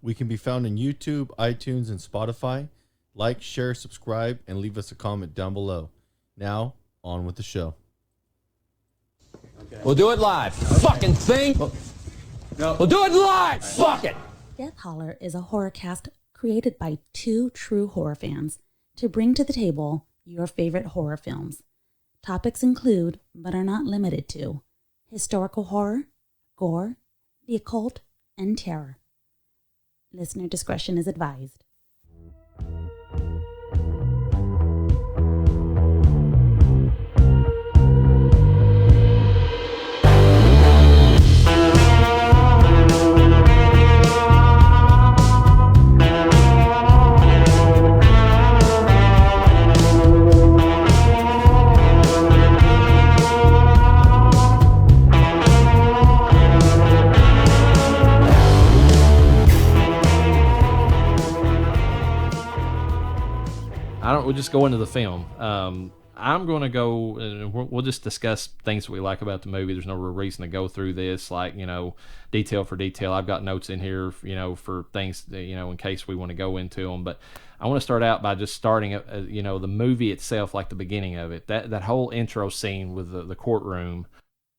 We can be found on YouTube, iTunes, and Spotify. Like, share, subscribe, and leave us a comment down below. Now, on with the show. Okay. We'll do it live. Fucking thing. We'll do it live. Fuck it. Death Holler is a horror cast created by two true horror fans to bring to the table your favorite horror films. Topics include, but are not limited to, historical horror, gore, the occult, and terror. Listener discretion is advised. We'll just go into the film. I'm going to go, and we'll just discuss things that we like about the movie. There's no real reason to go through this, like, detail for detail. I've got notes in here, for things, in case we want to go into them. But I want to start out by just starting, the movie itself, like the beginning of it. That whole intro scene with the courtroom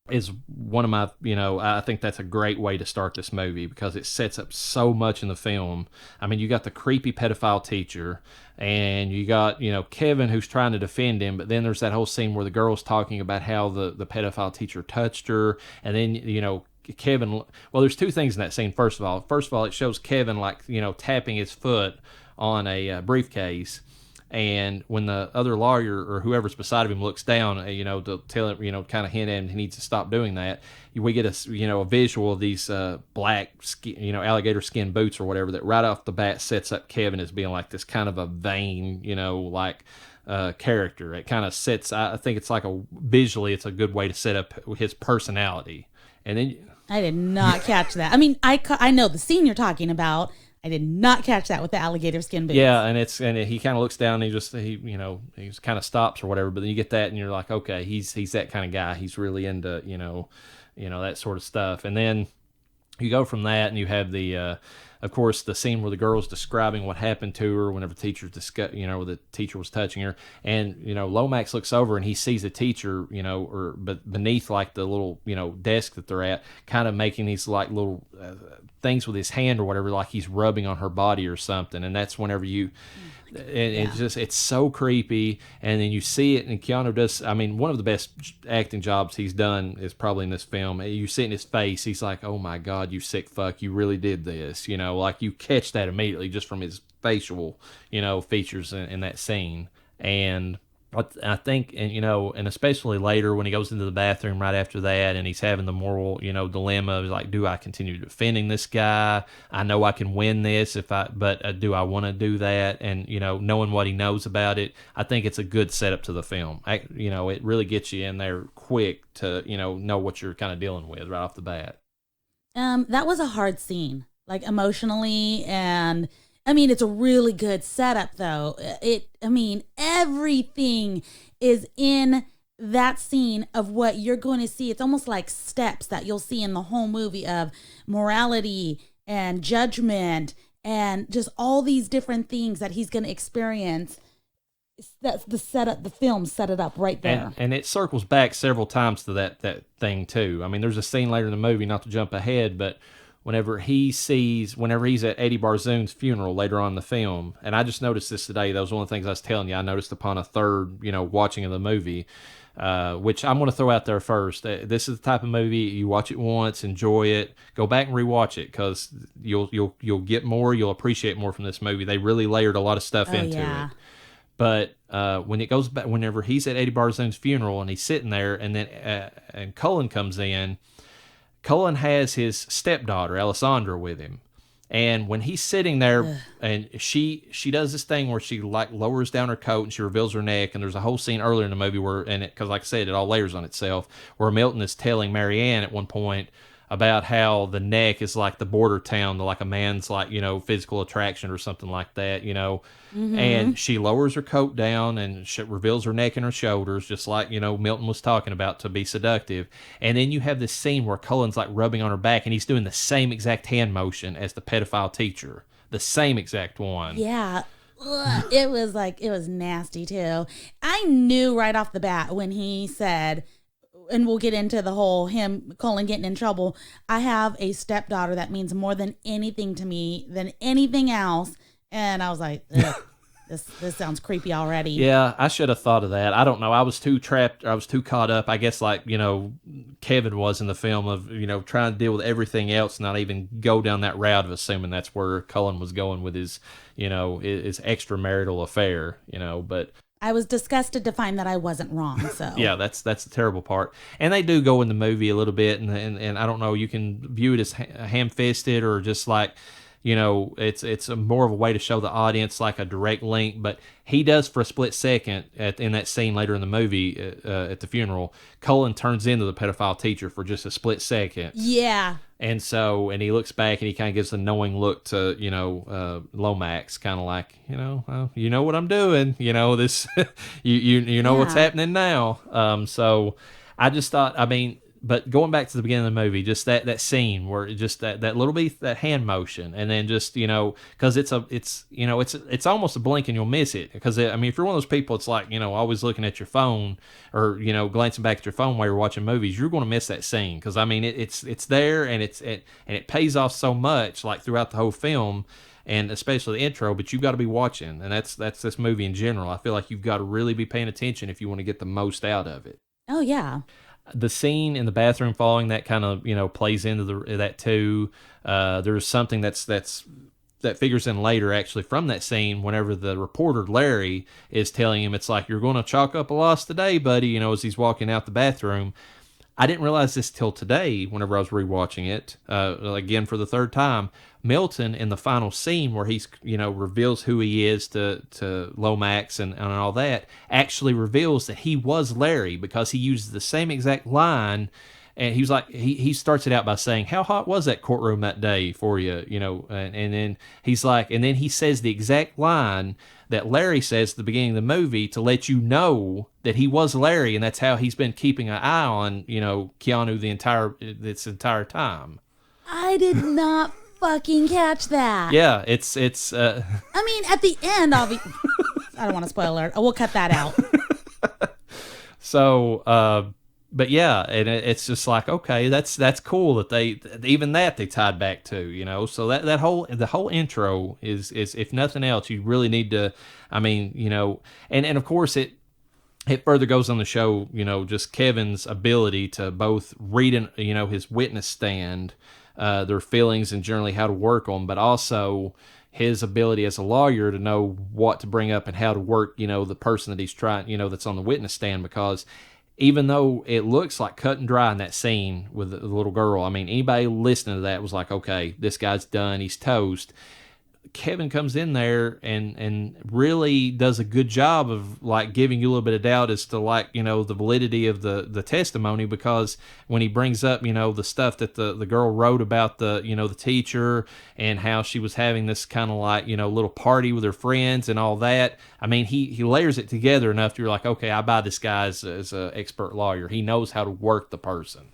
is one of my, I think that's a great way to start this movie because it sets up so much in the film. I mean, you got the creepy pedophile teacher, and you got, Kevin who's trying to defend him, but then there's that whole scene where the girl's talking about how the pedophile teacher touched her, and then, Kevin, well, there's two things in that scene. First of all, it shows Kevin, tapping his foot on a briefcase. And when the other lawyer or whoever's beside of him looks down, to tell him, kind of hint at him he needs to stop doing that, we get a visual of these black, alligator skin boots or whatever that right off the bat sets up Kevin as being like this kind of a vain, character. It kind of sets, I think it's visually, it's a good way to set up his personality. And then I did not catch that. I mean, I know the scene you're talking about. I did not catch that with the alligator skin boots. Yeah, and he kind of looks down and he kind of stops or whatever. But then you get that and you're like, okay, he's that kind of guy. He's really into that sort of stuff. And then you go from that and you have of course, the scene where the girl's describing what happened to her whenever the teacher was touching her, and Lomax looks over and he sees the teacher, but beneath like the little desk that they're at, kind of making these like little things with his hand or whatever, like he's rubbing on her body or something, and that's whenever it's so creepy. And then you see it, and Keanu does, I mean, one of the best acting jobs he's done is probably in this film. You see it in his face, he's like, oh my God, you sick fuck, you really did this, like you catch that immediately just from his facial, features in that scene. And I think, and especially later when he goes into the bathroom right after that and he's having the moral, dilemma of like, do I continue defending this guy? I know I can win this but do I want to do that? And, knowing what he knows about it, I think it's a good setup to the film. It really gets you in there quick to, know what you're kind of dealing with right off the bat. That was a hard scene, like emotionally, and I mean, it's a really good setup, though. Everything is in that scene of what you're going to see. It's almost like steps that you'll see in the whole movie of morality and judgment and just all these different things that he's going to experience. That's the setup. The film set it up right there. And it circles back several times to that thing, too. I mean, there's a scene later in the movie, not to jump ahead, but whenever he's at Eddie Barzoon's funeral later on in the film, and I just noticed this today. That was one of the things I was telling you. I noticed upon a third, watching of the movie, which I'm going to throw out there first. This is the type of movie you watch it once, enjoy it, go back and rewatch it because you'll get more, you'll appreciate more from this movie. They really layered a lot of stuff into it. But when it goes back, whenever he's at Eddie Barzoon's funeral and he's sitting there, and then and Cullen comes in. Cullen has his stepdaughter, Alessandra, with him. And when he's sitting there, and she does this thing where she like lowers down her coat and she reveals her neck. And there's a whole scene earlier in the movie where, because like I said, it all layers on itself, where Milton is telling Marianne at one point, about how the neck is like the border town to like a man's like, physical attraction or something like that, and she lowers her coat down and reveals her neck and her shoulders, just like, Milton was talking about, to be seductive. And then you have this scene where Cullen's like rubbing on her back and he's doing the same exact hand motion as the pedophile teacher. The same exact one. Yeah. Ugh, it was nasty too. I knew right off the bat when he said, and we'll get into the whole Cullen getting in trouble. I have a stepdaughter that means more than anything to me than anything else. And I was like, ugh, this sounds creepy already. Yeah, I should have thought of that. I don't know. I was too trapped. I was too caught up. I guess like, Kevin was in the film of, trying to deal with everything else, not even go down that route of assuming that's where Cullen was going with his, his extramarital affair, but I was disgusted to find that I wasn't wrong. So yeah, that's the terrible part. And they do go in the movie a little bit, and I don't know, you can view it as ham-fisted or just like, it's a more of a way to show the audience like a direct link. But he does, for a split second in that scene later in the movie at the funeral, Cullen turns into the pedophile teacher for just a split second. Yeah. And he looks back and he kind of gives a knowing look to, Lomax, kind of like, you know what I'm doing, this, you know what's happening now. So I just thought, but going back to the beginning of the movie, just that scene where just that little bit, that hand motion, and then just, because it's almost a blink and you'll miss it. Because if you're one of those people, it's like, always looking at your phone or, glancing back at your phone while you're watching movies, you're going to miss that scene. Because it's there, and it pays off so much, like throughout the whole film, and especially the intro. But you've got to be watching, and that's this movie in general. I feel like you've got to really be paying attention if you want to get the most out of it. Oh yeah. The scene in the bathroom following that kind of, plays into that too. There's something that figures in later, actually, from that scene, whenever the reporter, Larry, is telling him, it's like, you're going to chalk up a loss today, buddy, as he's walking out the bathroom. I didn't realize this till today, whenever I was rewatching it, again for the third time. Milton, in the final scene where he's, reveals who he is to Lomax and all that, actually reveals that he was Larry, because he uses the same exact line. And he was like, he starts it out by saying, how hot was that courtroom that day for you? And then he's like, and then he says the exact line that Larry says at the beginning of the movie to let you know that he was Larry, and that's how he's been keeping an eye on, Keanu this entire time. I did not fucking catch that. Yeah, it's at the end, I don't want to spoil it. We'll cut that out. So, but yeah, and it's just like, okay, that's cool that they tied back to, so the whole intro is if nothing else, you really need to, and of course it further goes on to show, just Kevin's ability to both read his witness stand, their feelings and generally how to work them, but also his ability as a lawyer to know what to bring up and how to work, the person that he's trying, that's on the witness stand. Because even though it looks like cut and dry in that scene with the little girl, anybody listening to that was like, okay, this guy's done, he's toast. Kevin comes in there and really does a good job of like giving you a little bit of doubt as to like, the validity of the testimony, because when he brings up, the stuff that the girl wrote about the teacher and how she was having this kind of like, little party with her friends and all that. He layers it together enough to you're like, okay, I buy this guy as an expert lawyer. He knows how to work the person,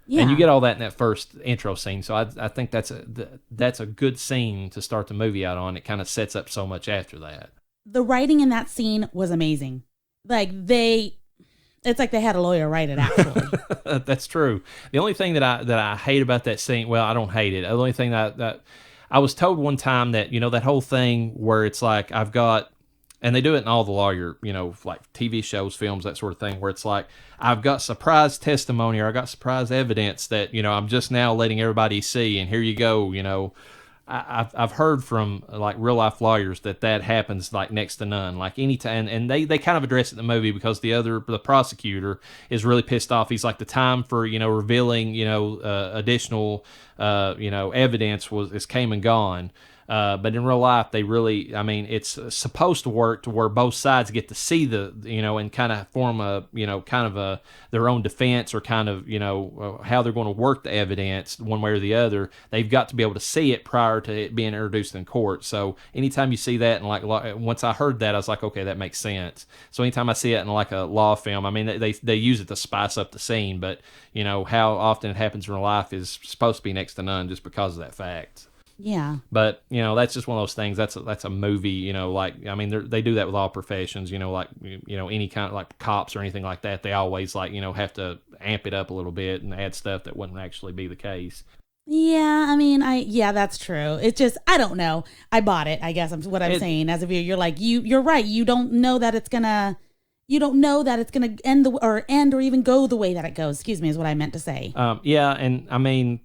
Yeah. And you get all that in that first intro scene. So I think that's a good scene to start the movie out on. It kind of sets up so much after that. The writing in that scene was amazing. It's like they had a lawyer write it, actually. That's true. The only thing that I hate about that scene, well, I don't hate it. The only thing that I was told one time that, that whole thing where it's like I've got, and they do it in all the lawyer, like TV shows, films, that sort of thing, where it's like, I've got surprise testimony or I got surprise evidence that, I'm just now letting everybody see, and here you go, I've heard from like real life lawyers that happens like next to none, like anytime, and they kind of address it in the movie because the prosecutor is really pissed off. He's like, the time for, revealing, additional, evidence is came and gone. But in real life, they really, I mean, it's supposed to work to where both sides get to see and kind of form their own defense, or kind of, how they're going to work the evidence one way or the other. They've got to be able to see it prior to it being introduced in court. So anytime you see that, and like once I heard that, I was like, okay, that makes sense. So anytime I see it in like a law film, I mean, they use it to spice up the scene, but how often it happens in real life is supposed to be next to none, just because of that fact. Yeah. But, that's just one of those things. That's a movie, they do that with all professions, any kind of like cops or anything like that. They always have to amp it up a little bit and add stuff that wouldn't actually be the case. Yeah, yeah, that's true. It's just, I don't know. I bought it, I guess. What I'm saying as a viewer, you're like, you're right. You don't know that it's gonna end or even go the way that it goes. Excuse me, is what I meant to say. Yeah, and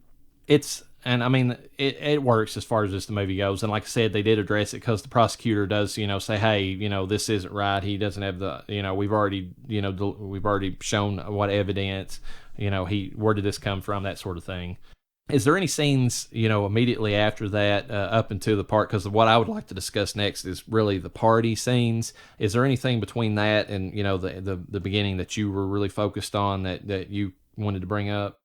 it works as far as just the movie goes. And like I said, they did address it because the prosecutor does, say, hey, this isn't right. He doesn't have the, we've already shown what evidence, where did this come from, that sort of thing. Is there any scenes, immediately after that, up into the part? Because what I would like to discuss next is really the party scenes. Is there anything between that and, the beginning that you were really focused on that you wanted to bring up?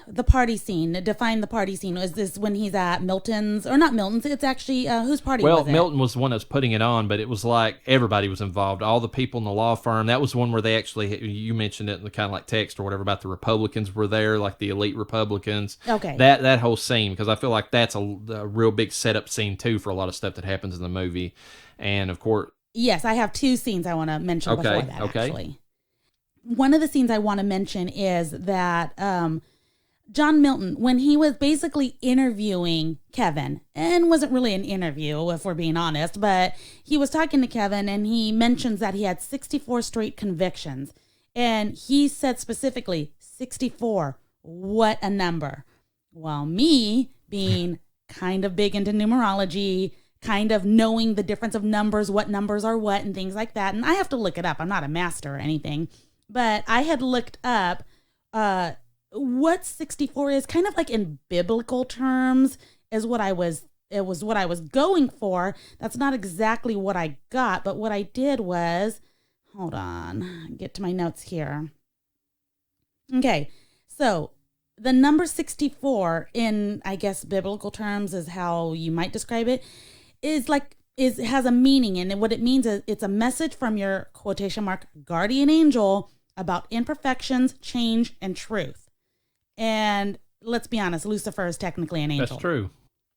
The party scene. Define the party scene. Is this when he's at Milton's, or not Milton's? It's actually whose party was it? Well, Milton was the one that was putting it on, but it was like everybody was involved. All the people in the law firm. That was one where they actually, you mentioned it in the kind of like text or whatever about the Republicans were there, like the elite Republicans. Okay. That whole scene, because I feel like that's a real big setup scene too for a lot of stuff that happens in the movie, and of course. Yes, I have two scenes I want to mention before that. Okay. Actually. One of the scenes I want to mention is that John Milton, when he was basically interviewing Kevin, and wasn't really an interview if we're being honest, but he was talking to Kevin and he mentions that he had 64 straight convictions. And he said specifically, 64, what a number. Well, me being kind of big into numerology, kind of knowing the difference of numbers, what numbers are what and things like that. And I have to look it up. I'm not a master or anything. But I had looked up what 64 is, kind of like in biblical terms, is what I was going for. That's not exactly what I got, but what I did was, hold on, get to my notes here. Okay, so the number 64 in, I guess, biblical terms is how you might describe it, has a meaning, and what it means is it's a message from your quotation mark guardian angel about imperfections, change, and truth. And let's be honest, Lucifer is technically an angel. That's true.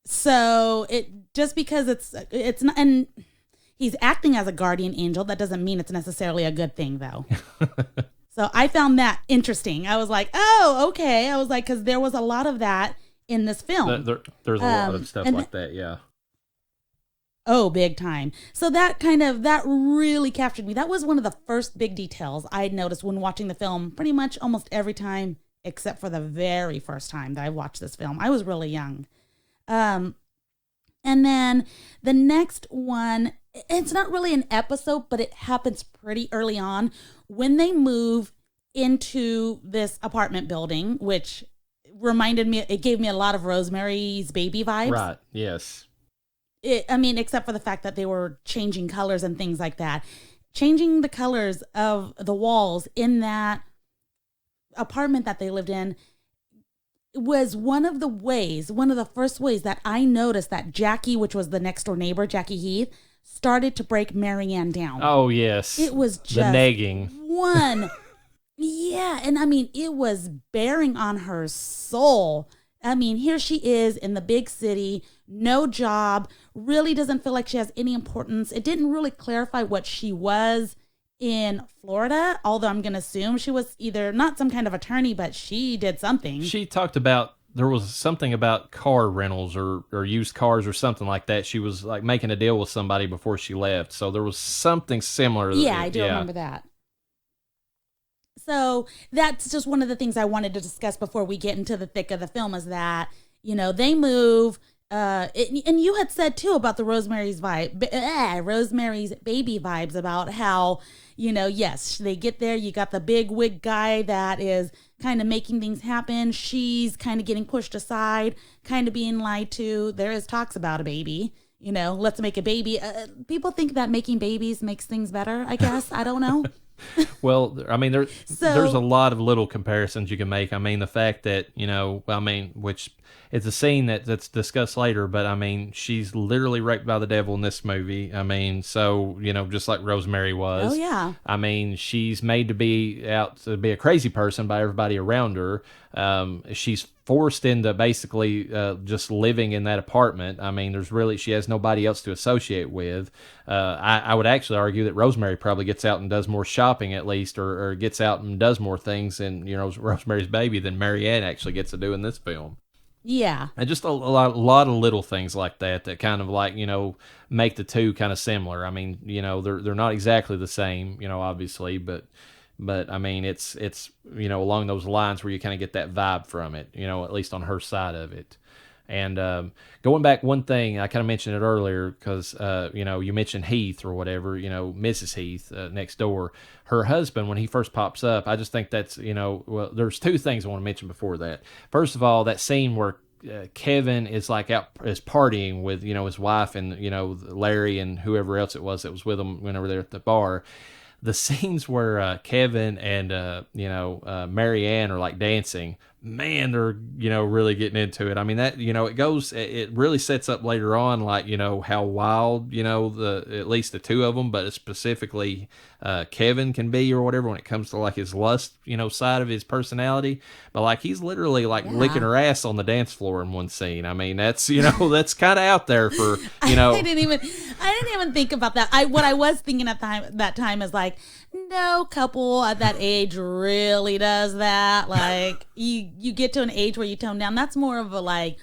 So it just because it's not, and he's acting as a guardian angel, that doesn't mean it's necessarily a good thing, though. So I found that interesting. I was like, oh, okay. I was like, because there was a lot of that in this film. There's a lot of stuff like that, yeah. Oh, big time. So that really captured me. That was one of the first big details I had noticed when watching the film pretty much almost every time, except for the very first time that I watched this film. I was really young. And then the next one, it's not really an episode, but it happens pretty early on when they move into this apartment building, which it gave me a lot of Rosemary's Baby vibes. Right, yes. Except for the fact that they were changing colors and things like that. Changing the colors of the walls in that apartment that they lived in was one of the first ways that I noticed that Jackie, which was the next door neighbor, Jackie Heath, started to break Marianne down. Oh, yes. It was just the nagging. One. Yeah, and it was bearing on her soul. Here she is in the big city, no job, really doesn't feel like she has any importance. It didn't really clarify what she was in Florida, although I'm going to assume she was either not some kind of attorney, but she did something. She talked about, there was something about car rentals or used cars or something like that. She was like making a deal with somebody before she left. So there was something similar. Yeah, I do remember that. So that's just one of the things I wanted to discuss before we get into the thick of the film is that, they move And you had said too about the Rosemary's Rosemary's Baby vibes, about how, yes, they get there. You got the big wig guy that is kind of making things happen. She's kind of getting pushed aside, kind of being lied to. There is talks about a baby. Let's make a baby. People think that making babies makes things better, I guess. I don't know. Well, I mean, there's a lot of little comparisons you can make. I mean, the fact that, which it's a scene that's discussed later, but I mean, she's literally raped by the devil in this movie. I mean, so, just like Rosemary was. Oh, yeah. I mean, she's made to be out to be a crazy person by everybody around her. She's forced into basically just living in that apartment. I mean, she has nobody else to associate with. I would actually argue that Rosemary probably gets out and does more shopping at least, or gets out and does more things in, Rosemary's Baby than Marianne actually gets to do in this film. Yeah. And just a lot of little things like that kind of like, make the two kind of similar. I mean, they're not exactly the same, obviously, but I mean, it's along those lines where you kind of get that vibe from it, at least on her side of it. And going back, one thing, I kind of mentioned it earlier because, you mentioned Heath or whatever, Mrs. Heath next door. Her husband, when he first pops up, I just think that's, well, there's two things I want to mention before that. First of all, that scene where Kevin is like is partying with, his wife and, Larry and whoever else it was that was with him whenever they're at the bar. The scenes where Kevin and Marianne are like dancing, man, they're really getting into it. I mean, that it really sets up later on, like how wild at least the two of them, but specifically Kevin can be or whatever when it comes to like his lust side of his personality. But like he's literally like licking her ass on the dance floor in one scene. I mean, that's that's kind of out there for I didn't even think about that. What I was thinking at that time is like, no couple at that age really does that. Like you get to an age where you tone down. That's more of a like,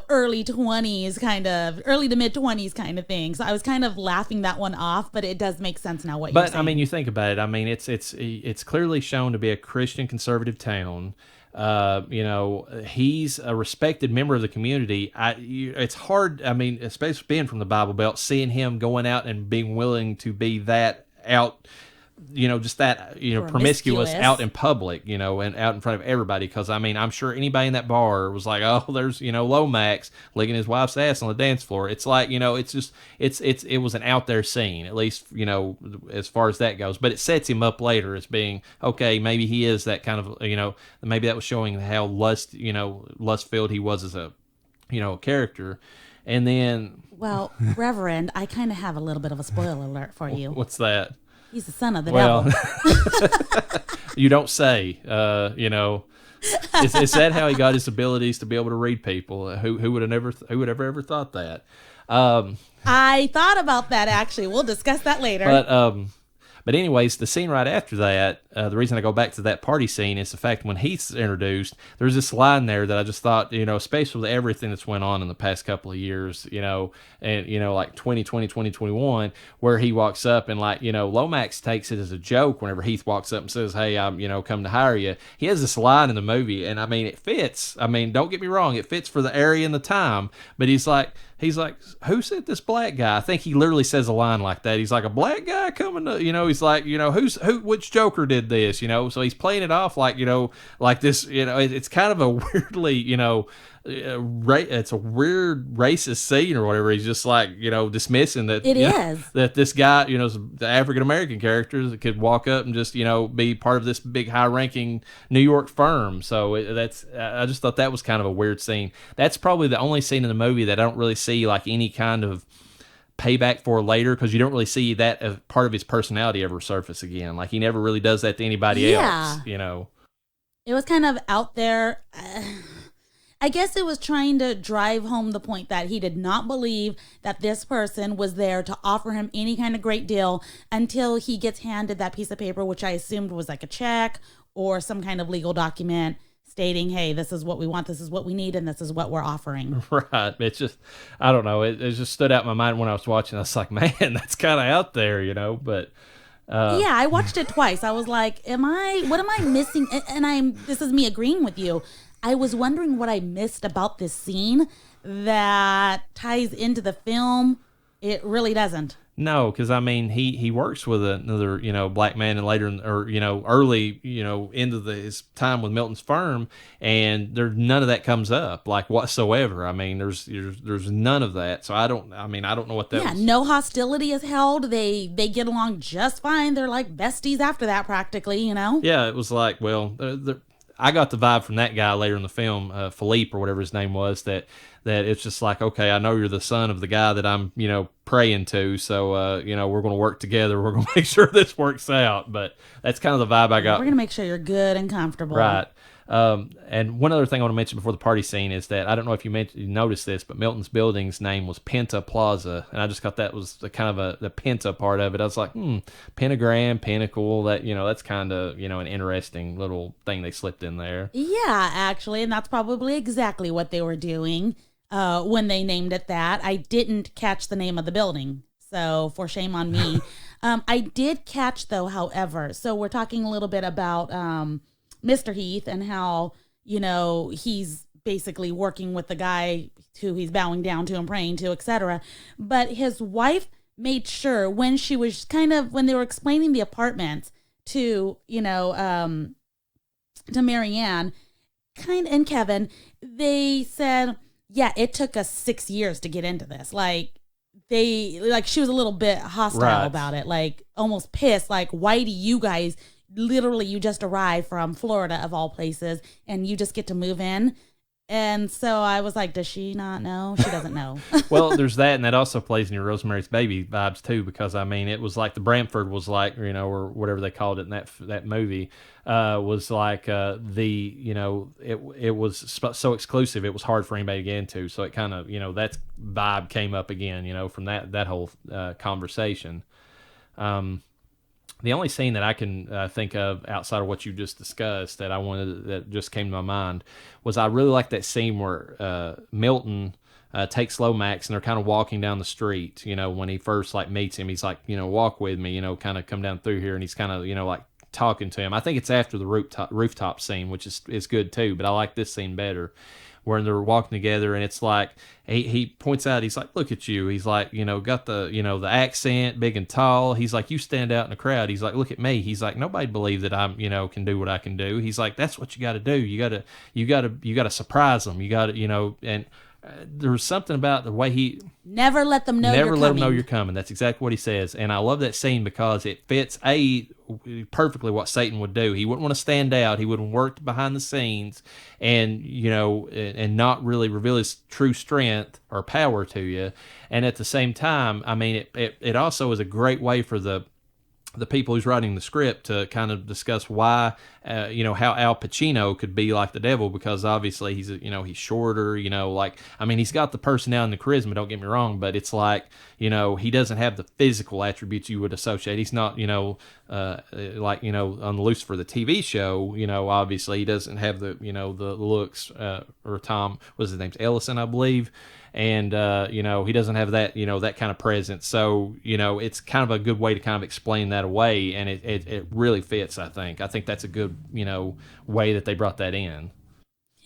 early 20s kind of, early to mid 20s kind of thing. So I was kind of laughing that one off, but it does make sense now what you're saying. But I mean, you think about it. I mean, it's clearly shown to be a Christian conservative town. He's a respected member of the community. It's hard. I mean, especially being from the Bible Belt, seeing him going out and being willing to be that out, just that, promiscuous out in public, and out in front of everybody. Because, I mean, I'm sure anybody in that bar was like, oh, there's, Lomax licking his wife's ass on the dance floor. It's like, it's just, it was an out there scene, at least, as far as that goes. But it sets him up later as being, okay, maybe he is that kind of, maybe that was showing how lust-filled he was as a, character. And then... Well, Reverend, I kind of have a little bit of a spoiler alert for you. What's that? He's the son of the devil. You don't say. Is that how he got his abilities to be able to read people? Who would have ever thought that? I thought about that actually. We'll discuss that later. But anyways, the scene right after that, the reason I go back to that party scene is the fact when Heath's introduced, there's this line there that I just thought, especially with everything that's went on in the past couple of years, and, like 2020, 2021, where he walks up and like, Lomax takes it as a joke whenever Heath walks up and says, hey, I'm, come to hire you. He has this line in the movie, and I mean, it fits. I mean, don't get me wrong, it fits for the area and the time, but he's like, who said this black guy? I think he literally says a line like that. He's like, a black guy coming to, he's like, which Joker did this, so he's playing it off like, like this, it's kind of a weirdly, it's a weird racist scene or whatever. He's just like, dismissing that that this guy, the African American character that could walk up and just, be part of this big high ranking New York firm. So I just thought that was kind of a weird scene. That's probably the only scene in the movie that I don't really see like any kind of payback for later, because you don't really see that as part of his personality ever surface again. Like he never really does that to anybody else, It was kind of out there. I guess it was trying to drive home the point that he did not believe that this person was there to offer him any kind of great deal until he gets handed that piece of paper, which I assumed was like a check or some kind of legal document stating, hey, this is what we want, this is what we need, and this is what we're offering. Right. It's just, I don't know. It just stood out in my mind when I was watching. I was like, man, that's kind of out there, but... yeah, I watched it twice. I was like, what am I missing? And this is me agreeing with you. I was wondering what I missed about this scene that ties into the film. It really doesn't. No, because I mean, he works with another, black man, and later, early, into his time with Milton's firm, and none of that comes up, like, whatsoever. I mean, there's none of that. So I don't know what that was. No hostility is held. They get along just fine. They're like besties after that, practically, Yeah, it was like, well, I got the vibe from that guy later in the film, Philippe or whatever his name was, that it's just like, okay, I know you're the son of the guy that I'm, praying to, so, we're going to work together. We're going to make sure this works out. But that's kind of the vibe I got. We're going to make sure you're good and comfortable. Right. And one other thing I want to mention before the party scene is that I don't know if you noticed this, but Milton's building's name was Penta Plaza, and I just thought that was the kind of the Penta part of it. I was like, pentagram, pinnacle. That that's kind of an interesting little thing they slipped in there. Yeah, actually, and that's probably exactly what they were doing when they named it that. I didn't catch the name of the building, so for shame on me. I did catch though, however. So we're talking a little bit about Mr. Heath and how, he's basically working with the guy who he's bowing down to and praying to, etc. But his wife made sure when she was when they were explaining the apartment to, to Marianne and Kevin, they said, yeah, it took us 6 years to get into this. She was a little bit hostile about it, like almost pissed. Like, why do you guys... Literally, you just arrived from Florida, of all places, and you just get to move in. And so I was like, does she not know? She doesn't know. Well, there's that, and that also plays in your Rosemary's Baby vibes, too, because, I mean, it was like the Bramford was like, or whatever they called it in that movie, was like it was so exclusive, it was hard for anybody to get into. So it kind of, that vibe came up again, from that whole conversation. The only scene that I can think of outside of what you just discussed that just came to my mind was I really like that scene where Milton takes Lomax and they're kind of walking down the street. When he first meets him, he's like, walk with me, kind of come down through here, and he's kind of like talking to him. I think it's after the rooftop scene, which is good too, but I like this scene better, where they're walking together, and it's like he points out, he's like, look at you, he's like, got the the accent, big and tall, he's like, you stand out in the crowd, he's like, look at me, he's like, nobody believe that I'm can do what I can do, he's like, that's what you got to do, you got to surprise them, you got to and there was something about the way he never let them know you're coming. That's exactly what he says, and I love that scene because it fits perfectly what Satan would do. He wouldn't want to stand out. He would work behind the scenes, and and not really reveal his true strength or power to you. And at the same time, I mean, it also is a great way for the people who's writing the script to kind of discuss why, how Al Pacino could be like the devil, because obviously he's shorter, he's got the personality and the charisma, don't get me wrong, but it's like, he doesn't have the physical attributes you would associate. He's not, on the Lucifer, the TV show, obviously he doesn't have the, the looks, or Tom, what's his name, Ellison, I believe. And, he doesn't have that, that kind of presence. So, it's kind of a good way to kind of explain that away. And it really fits, I think. I think that's a good, way that they brought that in.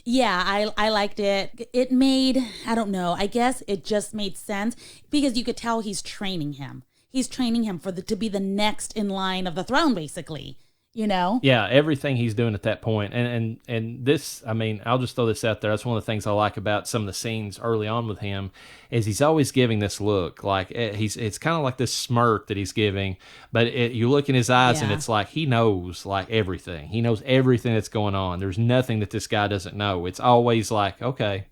Yeah, I liked it. It made, I don't know, I guess it just made sense because you could tell he's training him. He's training him to be the next in line of the throne, basically. Yeah, everything he's doing at that point. And this, I mean, I'll just throw this out there. That's one of the things I like about some of the scenes early on with him is he's always giving this look. Like it's kind of like this smirk that he's giving, but you look in his eyes and it's like he knows like everything. He knows everything that's going on. There's nothing that this guy doesn't know. It's always like, okay,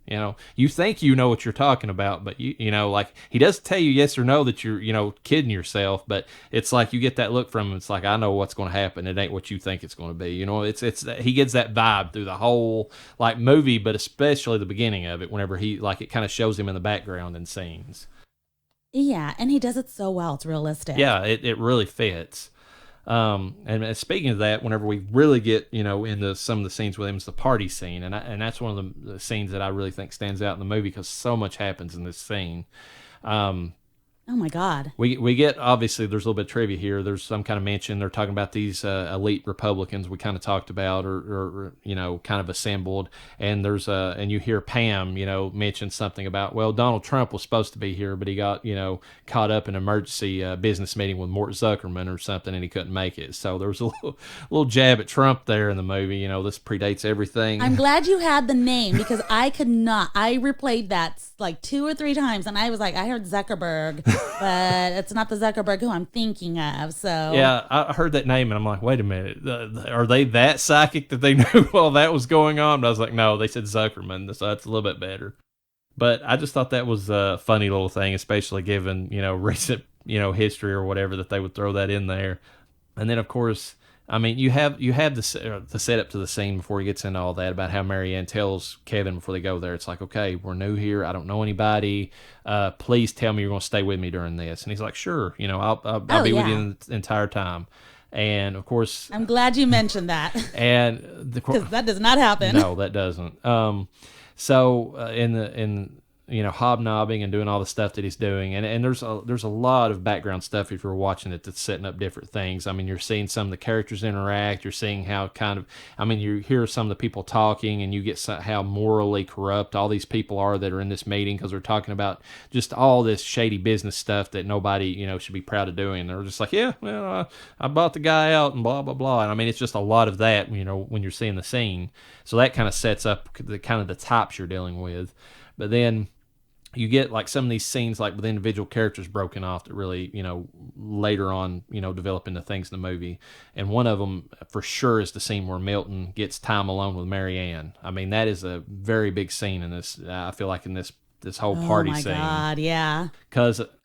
you think you know what you're talking about, but like he doesn't tell you yes or no that you're, kidding yourself, but it's like you get that look from him. It's like, I know what's going to happen. It ain't what you think it's going to be. It's he gets that vibe through the whole like movie, but especially the beginning of it, whenever he like it kind of shows him in the background in scenes. Yeah, and he does it so well. It's realistic. Yeah, it really fits. And speaking of that, whenever we really get into some of the scenes with him, it's the party scene, and that's one of the scenes that I really think stands out in the movie because so much happens in this scene. Oh my God. We get, obviously there's a little bit of trivia here. There's some kind of mention. They're talking about these elite Republicans we kind of talked about, or kind of assembled. And there's and you hear Pam, mention something about, well, Donald Trump was supposed to be here, but he got caught up in an emergency business meeting with Mort Zuckerman or something, and he couldn't make it. So there was a little jab at Trump there in the movie. This predates everything. I'm glad you had the name because I could not. I replayed that like 2 or 3 times, and I was like, I heard Zuckerberg, but it's not the Zuckerberg who I'm thinking of. So yeah, I heard that name, and I'm like, wait a minute, are they that psychic that they knew all that was going on? But I was like, no, they said Zuckerman, so that's a little bit better. But I just thought that was a funny little thing, especially given recent history or whatever, that they would throw that in there. And then of course, I mean, you have the setup to the scene before he gets into all that about how Marianne tells Kevin before they go there. It's like, okay, we're new here. I don't know anybody. Please tell me you're going to stay with me during this. And he's like, sure. I'll be with you the entire time. And of course, I'm glad you mentioned that. And because that does not happen. No, that doesn't. So in hobnobbing and doing all the stuff that he's doing. And there's a lot of background stuff if you're watching it that's setting up different things. I mean, you're seeing some of the characters interact. You're seeing how you hear some of the people talking, and you get how morally corrupt all these people are that are in this meeting, because they're talking about just all this shady business stuff that nobody, should be proud of doing. They're just like, yeah, well, I bought the guy out and blah, blah, blah. And I mean, it's just a lot of that, when you're seeing the scene. So that kind of sets up the kind of the types you're dealing with. But then you get like some of these scenes like with individual characters broken off that really, later on, develop into things in the movie. And one of them for sure is the scene where Milton gets time alone with Marianne. I mean, that is a very big scene in this. I feel like in this whole party scene. Oh my God, yeah.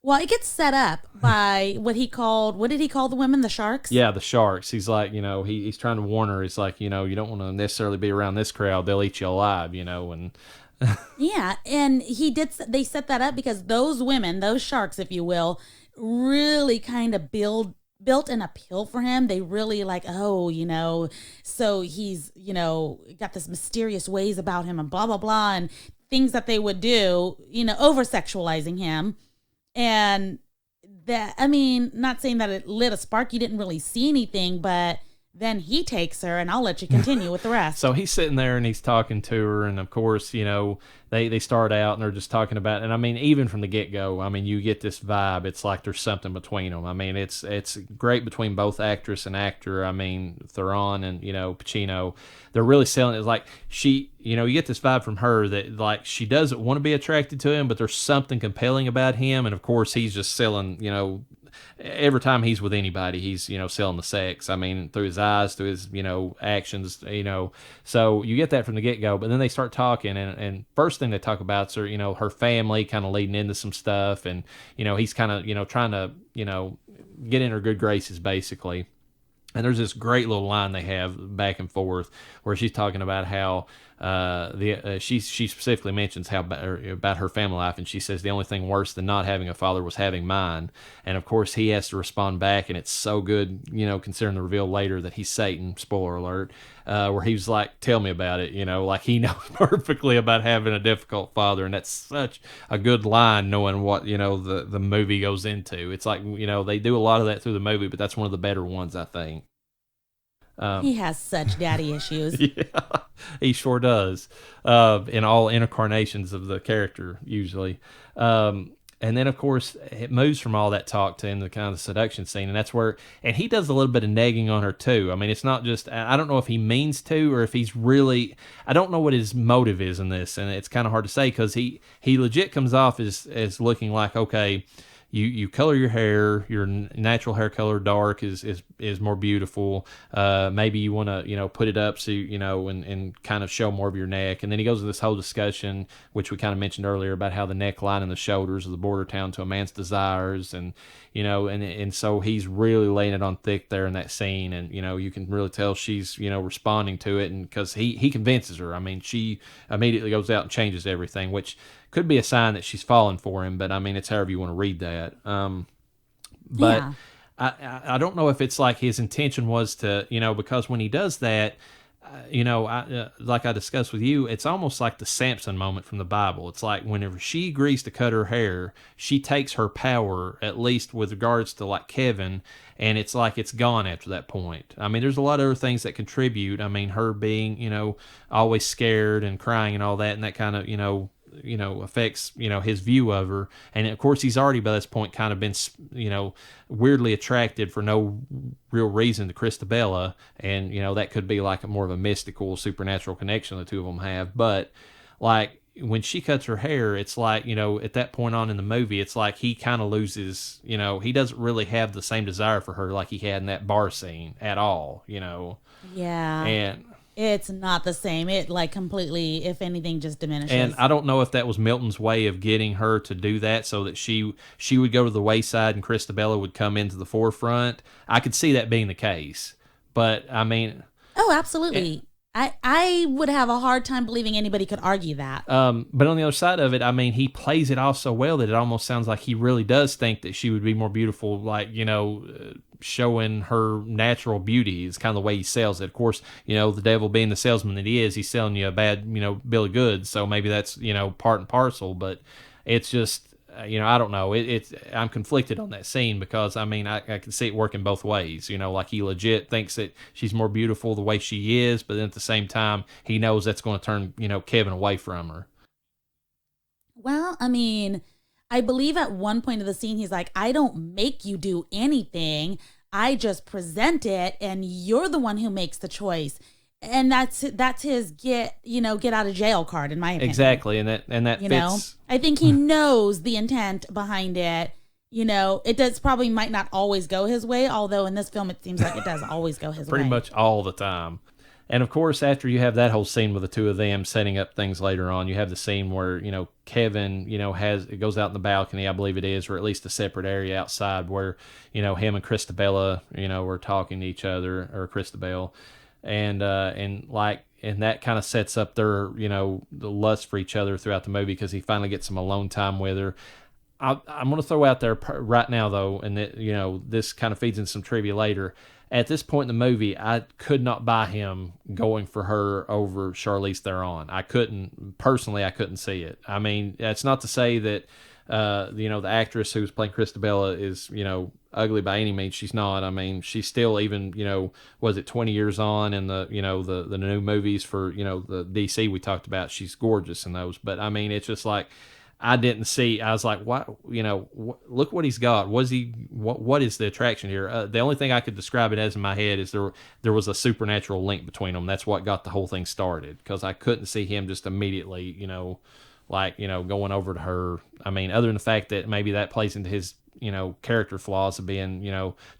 Well, it gets set up by what did he call the women? The sharks? Yeah, the sharks. He's like, he's trying to warn her. He's like, you don't want to necessarily be around this crowd. They'll eat you alive, and... Yeah, and they set that up because those women, those sharks, if you will, really kind of built an appeal for him. They really so he's, got this mysterious ways about him and blah, blah, blah, and things that they would do, over-sexualizing him. And that, I mean, not saying that it lit a spark. You didn't really see anything, but then he takes her, and I'll let you continue with the rest. So he's sitting there, and he's talking to her, and of course, they start out, and they're just talking about, and I mean, even from the get-go, I mean, you get this vibe. It's like there's something between them. I mean, it's great between both actress and actor. I mean, Theron and, Pacino, they're really selling it. It's like she, you get this vibe from her that, like, she doesn't want to be attracted to him, but there's something compelling about him, and of course, he's just selling, every time he's with anybody, he's, selling the sex. I mean, through his eyes, through his, actions, so you get that from the get-go. But then they start talking, and first thing they talk about is her, her family, kind of leading into some stuff, and, he's kind of, trying to, get in her good graces, basically. And there's this great little line they have back and forth where she's talking about how she specifically mentions how about her family life, and she says the only thing worse than not having a father was having mine. And of course he has to respond back, and it's so good, considering the reveal later that he's Satan, spoiler alert, where he was like, tell me about it, like he knows perfectly about having a difficult father. And that's such a good line, knowing what the movie goes into. It's like, they do a lot of that through the movie, but that's one of the better ones, I think. He has such daddy issues. Yeah, he sure does. In all incarnations of the character, usually. And then, of course, it moves from all that talk to the kind of seduction scene. And that's where, and he does a little bit of nagging on her too. I mean, it's not just, I don't know if he means to, or if he's really, I don't know what his motive is in this. And it's kind of hard to say, because he legit comes off as looking like, okay, you color your hair, your natural hair color dark is more beautiful. Maybe you want to, put it up so, and kind of show more of your neck. And then he goes into this whole discussion, which we kind of mentioned earlier, about how the neckline and the shoulders of the border town to a man's desires. And, and so he's really laying it on thick there in that scene. And, you can really tell she's, responding to it. And because he convinces her. I mean, she immediately goes out and changes everything, which could be a sign that she's falling for him, but I mean, it's however you want to read that. But yeah. I don't know if it's like his intention was to, because when he does that, like I discussed with you, it's almost like the Samson moment from the Bible. It's like whenever she agrees to cut her hair, she takes her power, at least with regards to like Kevin, and it's like it's gone after that point. I mean, there's a lot of other things that contribute. I mean, her being, always scared and crying and all that, and that kind of, affects, his view of her. And of course, he's already by this point kind of been, weirdly attracted for no real reason to Christabella. And, that could be like more of a mystical, supernatural connection the two of them have. But like when she cuts her hair, it's like, at that point on in the movie, it's like he kind of loses, he doesn't really have the same desire for her like he had in that bar scene at all, Yeah. And it's not the same. It like completely, if anything, just diminishes. And I don't know if that was Milton's way of getting her to do that so that she would go to the wayside and Christabella would come into the forefront. I could see that being the case. But, I mean... Oh, absolutely. I would have a hard time believing anybody could argue that. But on the other side of it, I mean, he plays it off so well that it almost sounds like he really does think that she would be more beautiful, like, showing her natural beauty is kind of the way he sells it. Of course, the devil being the salesman that he is, he's selling you a bad, bill of goods. So maybe that's, part and parcel, but it's just, I don't know. I'm conflicted on that scene because, I mean, I can see it working both ways. Like he legit thinks that she's more beautiful the way she is, but then at the same time, he knows that's going to turn, Kevin away from her. Well, I mean, I believe at one point of the scene, he's like, I don't make you do anything. I just present it and you're the one who makes the choice. And that's his get out of jail card, in my opinion. Exactly. And that fits. I think he knows the intent behind it. It does probably might not always go his way, although in this film, it seems like it does always go his way. Pretty much all the time. And of course, after you have that whole scene with the two of them setting up things later on, you have the scene where, Kevin, it goes out in the balcony, I believe it is, or at least a separate area outside where, him and Christabella, were talking to each other, or Christabel. And that kind of sets up their, the lust for each other throughout the movie because he finally gets some alone time with her. I'm going to throw out there right now, though, and this kind of feeds in some trivia later. At this point in the movie, I could not buy him going for her over Charlize Theron. I couldn't see it. I mean, it's not to say that, the actress who's playing Christabella is, ugly by any means. She's not. I mean, she's still even, was it 20 years on in the, the new movies for, the DC we talked about. She's gorgeous in those. But I mean, it's just like, I was like, what, look what he's got. What is the attraction here? The only thing I could describe it as in my head is there was a supernatural link between them. That's what got the whole thing started because I couldn't see him just immediately, going over to her. I mean, other than the fact that maybe that plays into his, character flaws of being,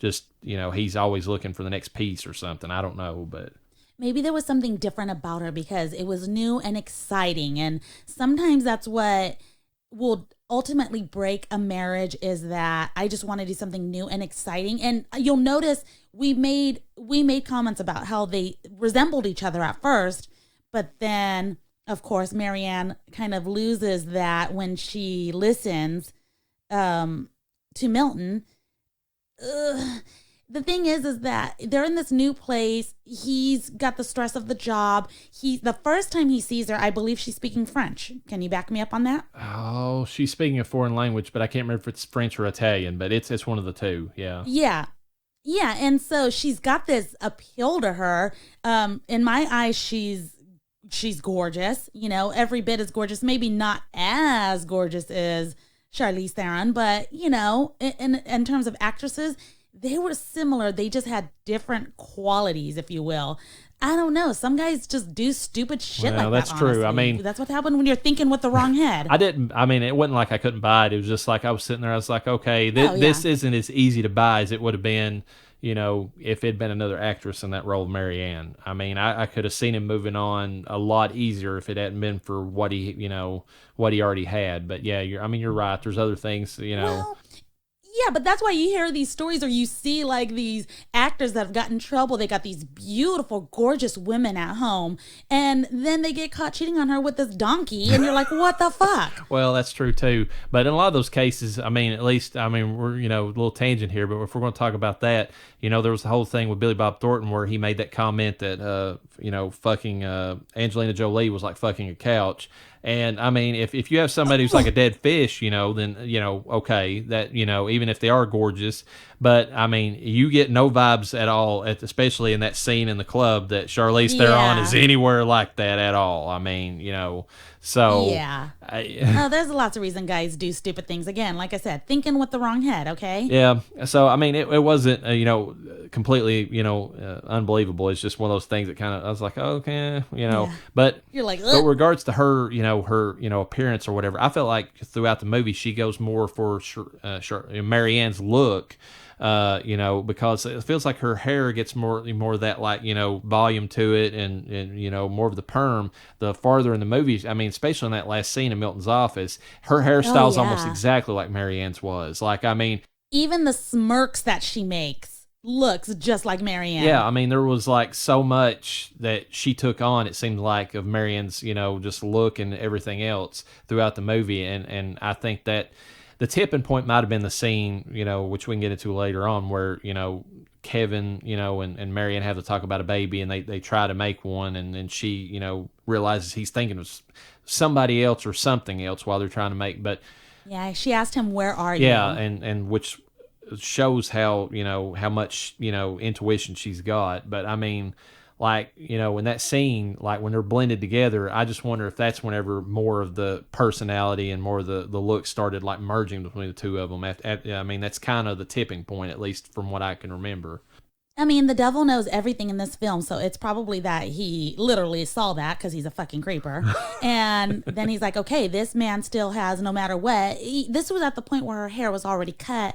he's always looking for the next piece or something. I don't know, but maybe there was something different about her because it was new and exciting. And sometimes that's what will ultimately break a marriage is that I just want to do something new and exciting. And you'll notice we made comments about how they resembled each other at first, but then of course Marianne kind of loses that when she listens to Milton. The thing is that they're in this new place. He's got the stress of the job. The first time he sees her, I believe she's speaking French. Can you back me up on that? Oh, she's speaking a foreign language, but I can't remember if it's French or Italian, but it's one of the two. Yeah. Yeah. Yeah. And so she's got this appeal to her. In my eyes, she's gorgeous, every bit as gorgeous, maybe not as gorgeous as Charlize Theron, but in terms of actresses, they were similar. They just had different qualities, if you will. I don't know. Some guys just do stupid shit like that. That's true. Honestly. I mean, that's what happened when you're thinking with the wrong head. It wasn't like I couldn't buy it. It was just like I was sitting there. I was like, okay, this isn't as easy to buy as it would have been, if it'd been another actress in that role of Marianne. I mean, I could have seen him moving on a lot easier if it hadn't been for what he already had. But yeah, you're right. There's other things, Well, Yeah, but that's why you hear these stories or you see like these actors that have gotten in trouble. They got these beautiful, gorgeous women at home, and then they get caught cheating on her with this donkey, and you're like, what the fuck? Well, that's true too. But in a lot of those cases, I mean, at least, I mean, we're, a little tangent here, but if we're going to talk about that, there was the whole thing with Billy Bob Thornton where he made that comment that, fucking Angelina Jolie was like fucking a couch. And I mean, if you have somebody who's like a dead fish, then, okay, that, even if they are gorgeous, but I mean, you get no vibes at all, especially in that scene in the club that Charlize Theron is anywhere like that at all. I mean, so. Yeah. There's lots of reasons guys do stupid things. Again, like I said, thinking with the wrong head, okay? Yeah. So, I mean, it wasn't, completely, unbelievable. It's just one of those things that kind of, I was like, okay, but you're like, but regards to her, her, appearance or whatever, I felt like throughout the movie, she goes more for Marianne's look, because it feels like her hair gets more of that, like, volume to it and more of the perm the farther in the movies. I mean, especially in that last scene in Milton's office, her hairstyle's almost exactly like Marianne's was. Like, I mean, even the smirks that she makes looks just like Marianne. Yeah, I mean, there was like so much that she took on, it seemed like, of Marianne's, just look and everything else throughout the movie. And I think that the tipping point might have been the scene, which we can get into later on, where, Kevin, and Marianne have to talk about a baby, and they try to make one, and then she, realizes he's thinking of somebody else or something else while they're trying to make, but... Yeah, she asked him, where are you? Yeah, and which shows how, how much, intuition she's got. But I mean, like, in that scene, like when they're blended together, I just wonder if that's whenever more of the personality and more of the look started like merging between the two of them. I mean, that's kind of the tipping point, at least from what I can remember. I mean, the devil knows everything in this film, so it's probably that he literally saw that because he's a fucking creeper. And then he's like, okay, this man still has, no matter what. This was at the point where her hair was already cut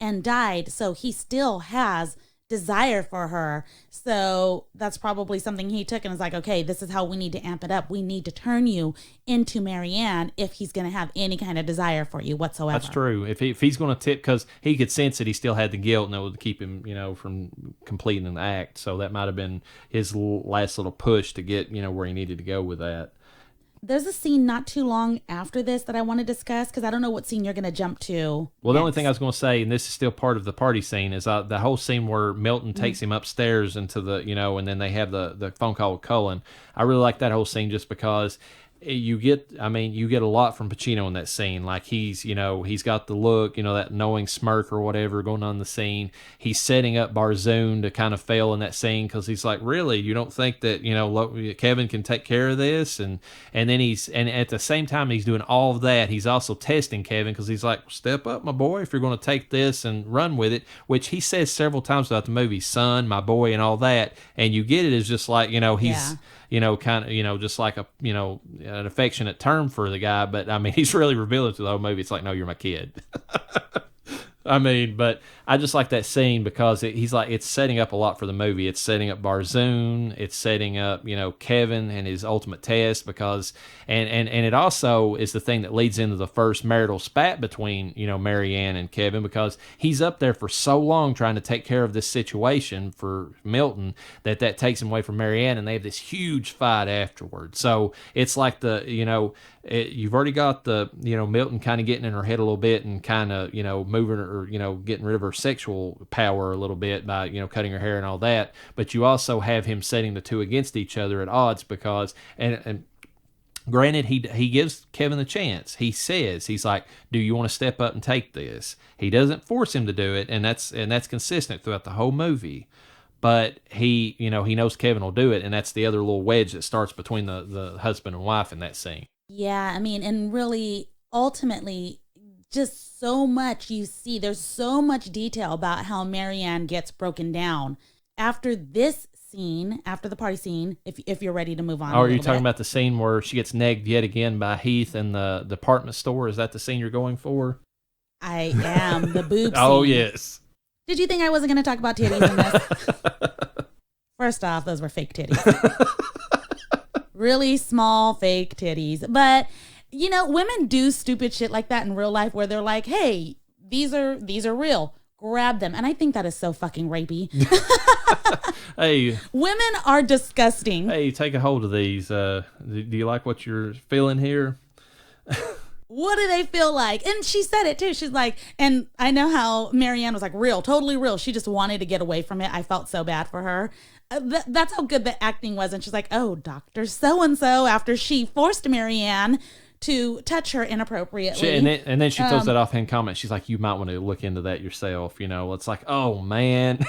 and dyed, so he still has desire for her. So that's probably something he took and was like, okay, this is how we need to amp it up. We need to turn you into Marianne if he's going to have any kind of desire for you whatsoever. That's true. If he's going to tip, because he could sense that he still had the guilt and it would keep him, from completing the act. So that might have been his last little push to get, where he needed to go with that. There's a scene not too long after this that I want to discuss because I don't know what scene you're going to jump to. Well, the only thing I was going to say, and this is still part of the party scene, is the whole scene where Milton takes him upstairs into the, and then they have the phone call with Cullen. I really like that whole scene just because you get a lot from Pacino in that scene. Like he's got the look, that knowing smirk or whatever going on in the scene. He's setting up Barzoon to kind of fail in that scene because he's like, really, you don't think that, Kevin can take care of this? And then and at the same time he's doing all of that, he's also testing Kevin because he's like, step up, my boy, if you're going to take this and run with it, which he says several times throughout the movie, son, my boy, and all that. And you get it as just like, he's... kind of, just like a, an affectionate term for the guy. But I mean, he's really revealing to the whole movie. It's like, no, you're my kid. I mean, but I just like that scene because he's like, it's setting up a lot for the movie. It's setting up Barzoon. It's setting up, Kevin and his ultimate test because, and it also is the thing that leads into the first marital spat between, Marianne and Kevin because he's up there for so long trying to take care of this situation for Milton that takes him away from Marianne and they have this huge fight afterwards. So it's like you've already got the, Milton kind of getting in her head a little bit and kind of, moving her, getting rid of her sexual power a little bit by, cutting her hair and all that. But you also have him setting the two against each other at odds because, and granted, he gives Kevin the chance. He says, he's like, do you want to step up and take this? He doesn't force him to do it. And that's consistent throughout the whole movie. But he knows Kevin will do it. And that's the other little wedge that starts between the husband and wife in that scene. Yeah, I mean, and really, ultimately, just so much you see. There's so much detail about how Marianne gets broken down. After this scene, after the party scene, if you're ready to move on. Oh, are you talking about the scene where she gets negged yet again by Heath in the department store? Is that the scene you're going for? I am. The boob scene. Oh, yes. Did you think I wasn't going to talk about titties in this? First off, those were fake titties. Really small fake titties. But, women do stupid shit like that in real life where they're like, hey, these are real. Grab them. And I think that is so fucking rapey. Hey. Women are disgusting. Hey, take a hold of these. Do you like what you're feeling here? What do they feel like? And she said it too. She's like, and I know how Marianne was like, real, totally real. She just wanted to get away from it. I felt so bad for her. That's how good the acting was. And she's like, oh, Dr. So-and-so, after she forced Marianne to touch her inappropriately. And then she throws that offhand comment. She's like, you might want to look into that yourself. You know, it's like, oh, man.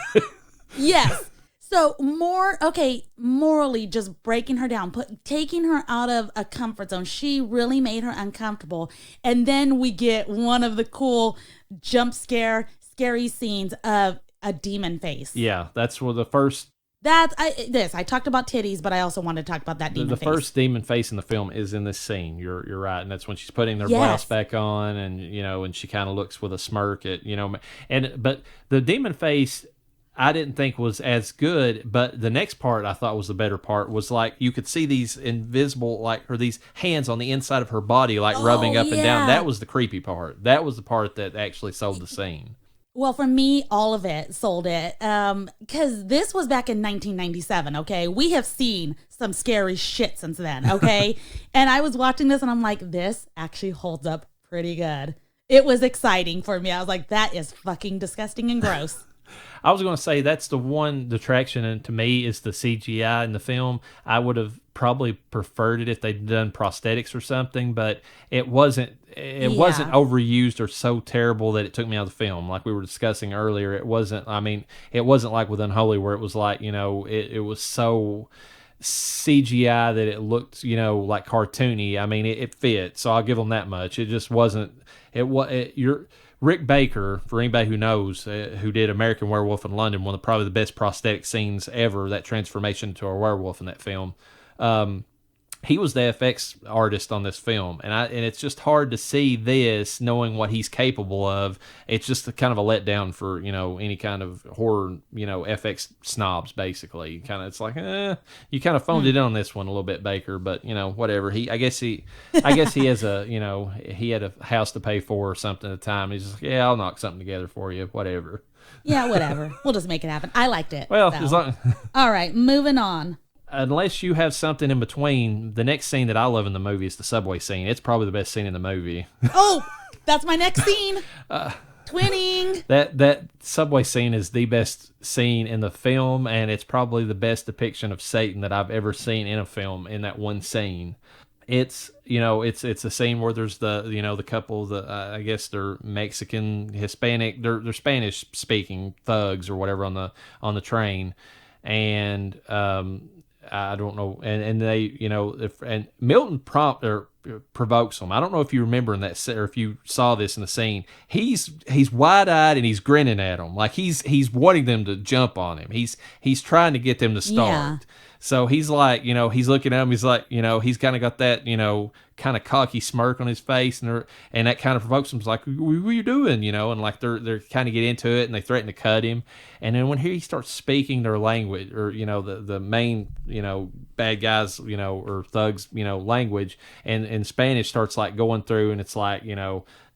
Yes. So morally just breaking her down, taking her out of a comfort zone. She really made her uncomfortable. And then we get one of the cool scary scenes of a demon face. Yeah, that's where the first... I talked about titties, but I also wanted to talk about that demon face. The first demon face in the film is in this scene. You're right, and that's when she's putting their blouse back on, and and she kind of looks with a smirk at but the demon face I didn't think was as good, but the next part I thought was the better part was like you could see these invisible or these hands on the inside of her body rubbing up and down. That was the creepy part. That was the part that actually sold the scene. Well, for me, all of it sold it. Because this was back in 1997, okay? We have seen some scary shit since then, okay? And I was watching this and I'm like, this actually holds up pretty good. It was exciting for me. I was like, that is fucking disgusting and gross. I was going to say that's the one detraction, and to me is the CGI in the film. I would have probably preferred it if they'd done prosthetics or something, but it wasn't overused or so terrible that it took me out of the film. Like we were discussing earlier, it wasn't like with Unholy where it was like, it was so CGI that it looked, like cartoony. I mean, it fit, so I'll give them that much. It just wasn't, Rick Baker, for anybody who knows, who did American Werewolf in London, one of probably the best prosthetic scenes ever, that transformation into a werewolf in that film. He was the FX artist on this film, and it's just hard to see this knowing what he's capable of. It's just kind of a letdown for any kind of horror FX snobs. Basically, it's like you kind of phoned it in on this one a little bit, Baker. But whatever. I guess he has he had a house to pay for or something at the time. He's just I'll knock something together for you. Whatever. Yeah, whatever. We'll just make it happen. I liked it. Well, so. All right, moving on. Unless you have something in between, the next scene that I love in the movie is the subway scene. It's probably the best scene in the movie. Oh, that's my next scene. Twinning. That subway scene is the best scene in the film, and it's probably the best depiction of Satan that I've ever seen in a film. In that one scene, it's it's a scene where there's the couple, I guess they're Mexican, Hispanic, they're Spanish speaking thugs or whatever on the train, and I don't know, and they, and Milton provokes them. I don't know if you remember in that, or if you saw this in the scene. He's wide-eyed and he's grinning at them like he's wanting them to jump on him. He's trying to get them to start. Yeah. So he's like, he's looking at him. He's like, he's kind of got that, kind of cocky smirk on his face, and that kind of provokes him. It's like, what are you doing? And like they're kind of get into it, and they threaten to cut him. And then when he starts speaking their language, or the main bad guys or thugs language, and Spanish starts like going through, and it's like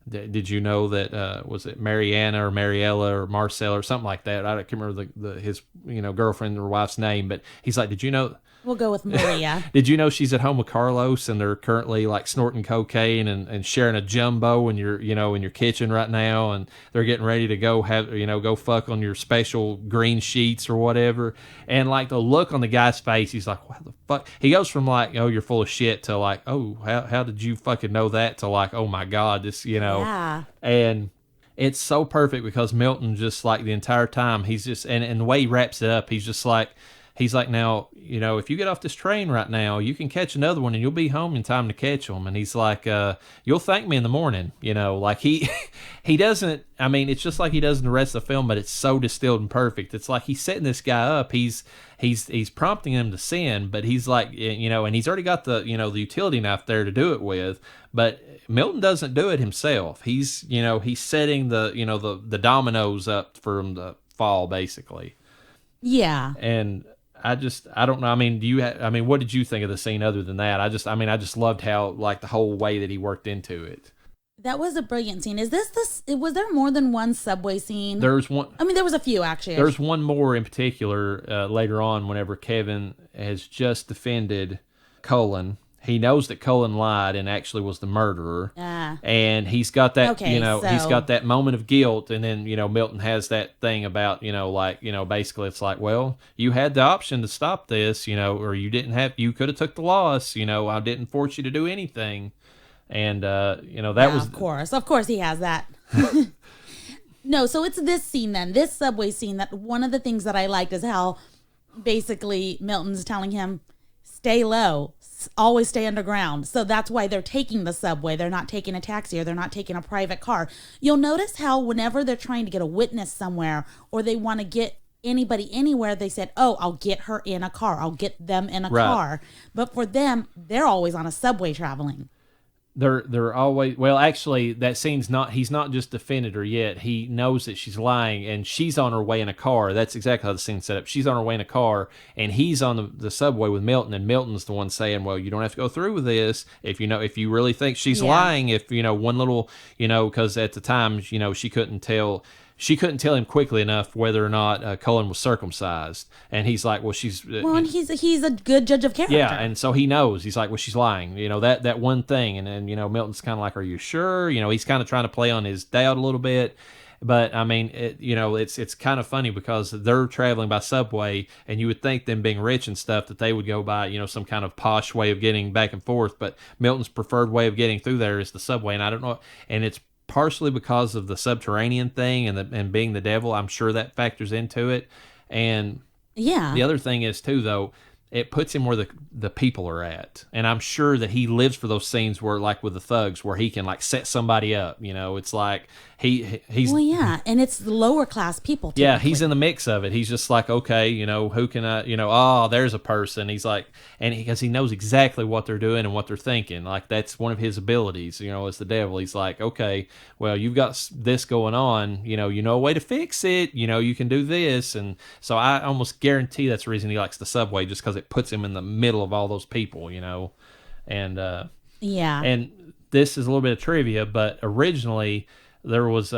did you know that was it Mariana or Mariella or Marcella or something like that? I can't remember his girlfriend or wife's name, but he's like, did you know? We'll go with Maria. Did you know she's at home with Carlos, and they're currently like snorting cocaine and sharing a jumbo in your in your kitchen right now, and they're getting ready to go go fuck on your special green sheets or whatever. And like the look on the guy's face, he's like, what the fuck? He goes from like, oh, you're full of shit, to like, oh, how did you fucking know that, to like, oh my God, this Yeah. And it's so perfect because Milton just like the entire time he's just and the way he wraps it up, he's like, now, if you get off this train right now, you can catch another one and you'll be home in time to catch them. And he's like, you'll thank me in the morning. Like he doesn't, it's just like he does in the rest of the film, but it's so distilled and perfect. It's like he's setting this guy up. He's prompting him to sin, but he's like, and he's already got the, the utility knife there to do it with. But Milton doesn't do it himself. He's setting the, the dominoes up for him to fall, basically. Yeah. And I don't know. What did you think of the scene other than that? I just loved how, like, the whole way that he worked into it. That was a brilliant scene. Is this? Was there more than one subway scene? There's one. I mean, there was a few actually. There's one more in particular later on. Whenever Kevin has just defended Cullen, he knows that Cullen lied and actually was the murderer. And he's got that, he's got that moment of guilt. And then, Milton has that thing about, basically it's like, well, you had the option to stop this, or you could have took the loss. I didn't force you to do anything. And, that was... Of course he has that. No, so it's this scene then, this subway scene, that one of the things that I liked is how basically Milton's telling him, stay low, always stay underground. So that's why they're taking the subway. They're not taking a taxi or they're not taking a private car. You'll notice how whenever they're trying to get a witness somewhere or they want to get anybody anywhere, they said, oh, I'll get her in a car. I'll get them in a car. But for them, they're always on a subway traveling. They're always, well, actually, that scene's not, he's not just defended her yet. He knows that she's lying, and she's on her way in a car. That's exactly how the scene's set up. She's on her way in a car, and he's on the subway with Milton, and Milton's the one saying, well, you don't have to go through with this if you really think she's lying, if, one little, because at the time, she couldn't tell him quickly enough whether or not Cullen was circumcised. And he's like, well, she's... and he's a good judge of character. Yeah, and so he knows. He's like, well, she's lying. That one thing. And then, Milton's kind of like, are you sure? He's kind of trying to play on his doubt a little bit. But, I mean, it's kind of funny because they're traveling by subway, and you would think them being rich and stuff that they would go by, some kind of posh way of getting back and forth. But Milton's preferred way of getting through there is the subway. And I don't know... And it's partially because of the subterranean thing and being the devil. I'm sure that factors into it. And the other thing is too, though, it puts him where the people are at. And I'm sure that he lives for those scenes where, like with the thugs, where he can like set somebody up. It's like he's... Well, yeah, and it's the lower class people, typically. Yeah, he's in the mix of it. He's just like, okay, who can I, there's a person. He's like, and because he knows exactly what they're doing and what they're thinking. Like, that's one of his abilities, as the devil. He's like, okay, well, you've got this going on, you know a way to fix it, you can do this. And so I almost guarantee that's the reason he likes the subway, just because it puts him in the middle of all those people, and and this is a little bit of trivia, but originally there was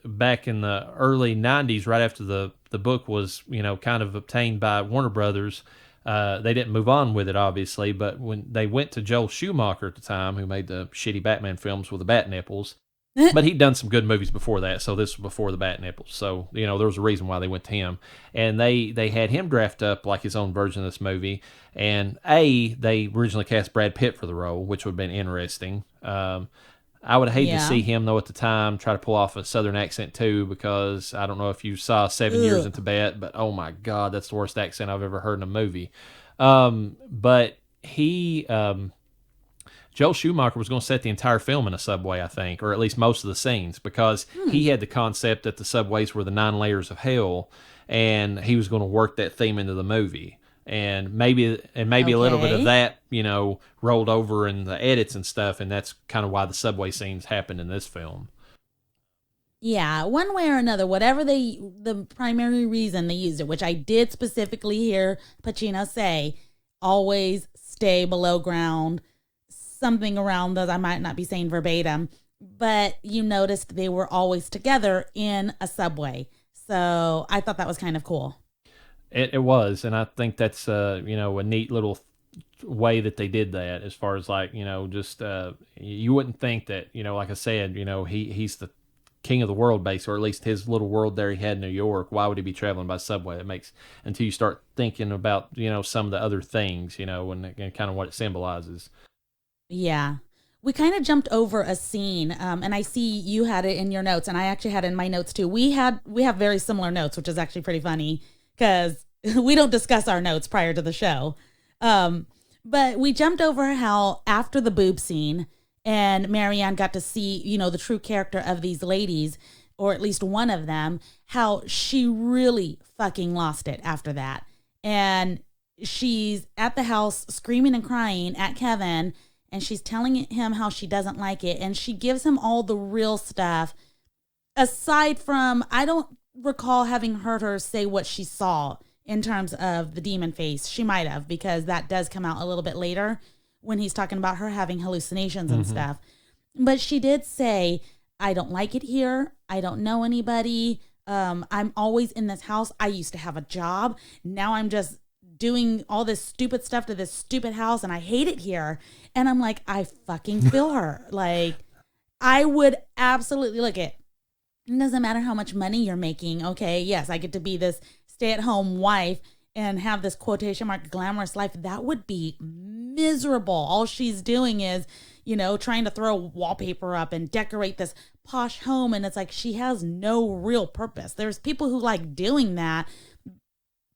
back in the early 90s, right after the book was kind of obtained by Warner Brothers, they didn't move on with it, obviously, but when they went to Joel Schumacher at the time, who made the shitty Batman films with the bat nipples, but he'd done some good movies before that, so this was before the bat nipples. So, there was a reason why they went to him. And they had him draft up like his own version of this movie. And they originally cast Brad Pitt for the role, which would have been interesting. I would hate to see him, though, at the time, try to pull off a Southern accent, too, because I don't know if you saw 7 Years in Tibet, but oh my God, that's the worst accent I've ever heard in a movie. But he... Joel Schumacher was going to set the entire film in a subway, I think, or at least most of the scenes, because he had the concept that the subways were the 9 layers of hell, and he was going to work that theme into the movie. And maybe a little bit of that, rolled over in the edits and stuff, and that's kind of why the subway scenes happened in this film. Yeah, one way or another, whatever the primary reason they used it, which I did specifically hear Pacino say, always stay below ground. Something around those, I might not be saying verbatim, but you noticed they were always together in a subway. So I thought that was kind of cool. It was, and I think that's a neat little way that they did that, as far as like, just you wouldn't think that, like I said, he's the king of the world base, or at least his little world there he had in New York. Why would he be traveling by subway? It makes, until you start thinking about, some of the other things, and kind of what it symbolizes. Yeah. We kind of jumped over a scene, and I see you had it in your notes, and I actually had it in my notes too. We have very similar notes, which is actually pretty funny because we don't discuss our notes prior to the show. But we jumped over how after the boob scene and Marianne got to see, the true character of these ladies, or at least one of them, how she really fucking lost it after that. And she's at the house screaming and crying at Kevin, and she's telling him how she doesn't like it. And she gives him all the real stuff. Aside from, I don't recall having heard her say what she saw in terms of the demon face. She might have, because that does come out a little bit later when he's talking about her having hallucinations and stuff. But she did say, I don't like it here. I don't know anybody. I'm always in this house. I used to have a job. Now I'm just doing all this stupid stuff to this stupid house and I hate it here. And I'm like, I fucking feel her. Like, I would absolutely look at it. Doesn't matter how much money you're making. Okay, yes, I get to be this stay-at-home wife and have this quotation mark glamorous life. That would be miserable. All she's doing is, trying to throw wallpaper up and decorate this posh home. And it's like, she has no real purpose. There's people who like doing that,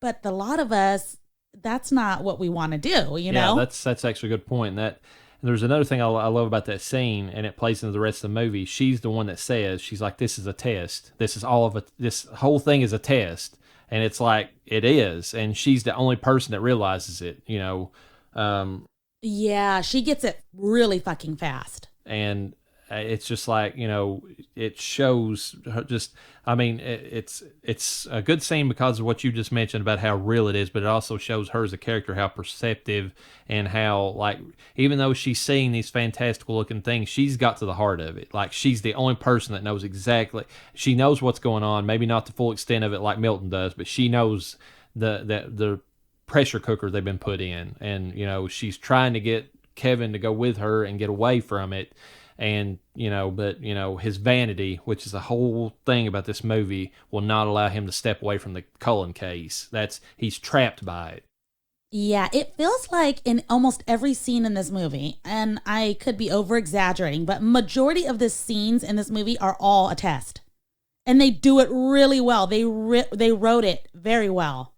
but a lot of us, that's not what we want to do, Yeah, that's actually a good point. And there's another thing I love about that scene, and it plays into the rest of the movie. She's the one that says, she's like, this is a test. This whole thing is a test. And it's like, it is. And she's the only person that realizes it, Yeah, she gets it really fucking fast. And it's just like, it shows her it's a good scene because of what you just mentioned about how real it is, but it also shows her as a character, how perceptive and how, like, even though she's seeing these fantastical looking things, she's got to the heart of it. Like, she's the only person that knows exactly, she knows what's going on, maybe not the full extent of it like Milton does, but she knows the pressure cooker they've been put in. And, she's trying to get Kevin to go with her and get away from it. And, but his vanity, which is the whole thing about this movie, will not allow him to step away from the Cullen case. He's trapped by it. Yeah, it feels like in almost every scene in this movie, and I could be over exaggerating, but majority of the scenes in this movie are all a test. And they do it really well. They wrote it very well.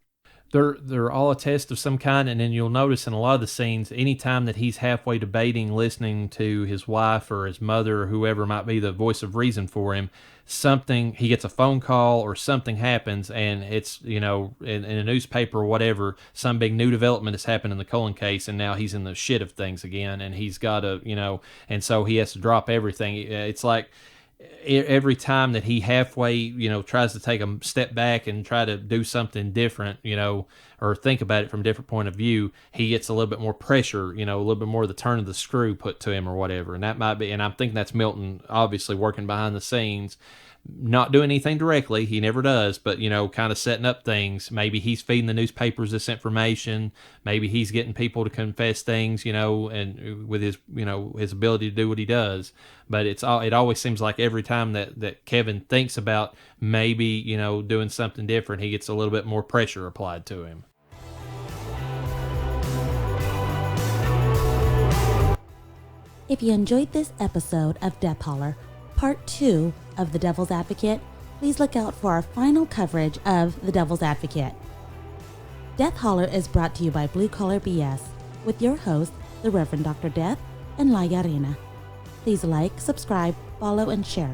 They're all a test of some kind, and then you'll notice in a lot of the scenes, anytime that he's halfway debating, listening to his wife or his mother or whoever might be the voice of reason for him, he gets a phone call or something happens, and it's, in a newspaper or whatever, some big new development has happened in the Cullen case, and now he's in the shit of things again, and he's got to, and so he has to drop everything. It's like, every time that he halfway, tries to take a step back and try to do something different, or think about it from a different point of view, he gets a little bit more pressure, a little bit more of the turn of the screw put to him or whatever. And that might be, and I'm thinking that's Milton obviously working behind the scenes, not doing anything directly. He never does, but, kind of setting up things. Maybe he's feeding the newspapers this information. Maybe he's getting people to confess things, and with his, his ability to do what he does. But it always seems like every time that Kevin thinks about maybe, doing something different, he gets a little bit more pressure applied to him. If you enjoyed this episode of Death Holler, Part 2 of The Devil's Advocate, please look out for our final coverage of The Devil's Advocate. Death Holler is brought to you by Blue Collar BS with your hosts, the Reverend Dr. Death and LlaReyna. Please like, subscribe, follow, and share.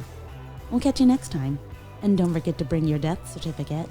We'll catch you next time. And don't forget to bring your death certificate.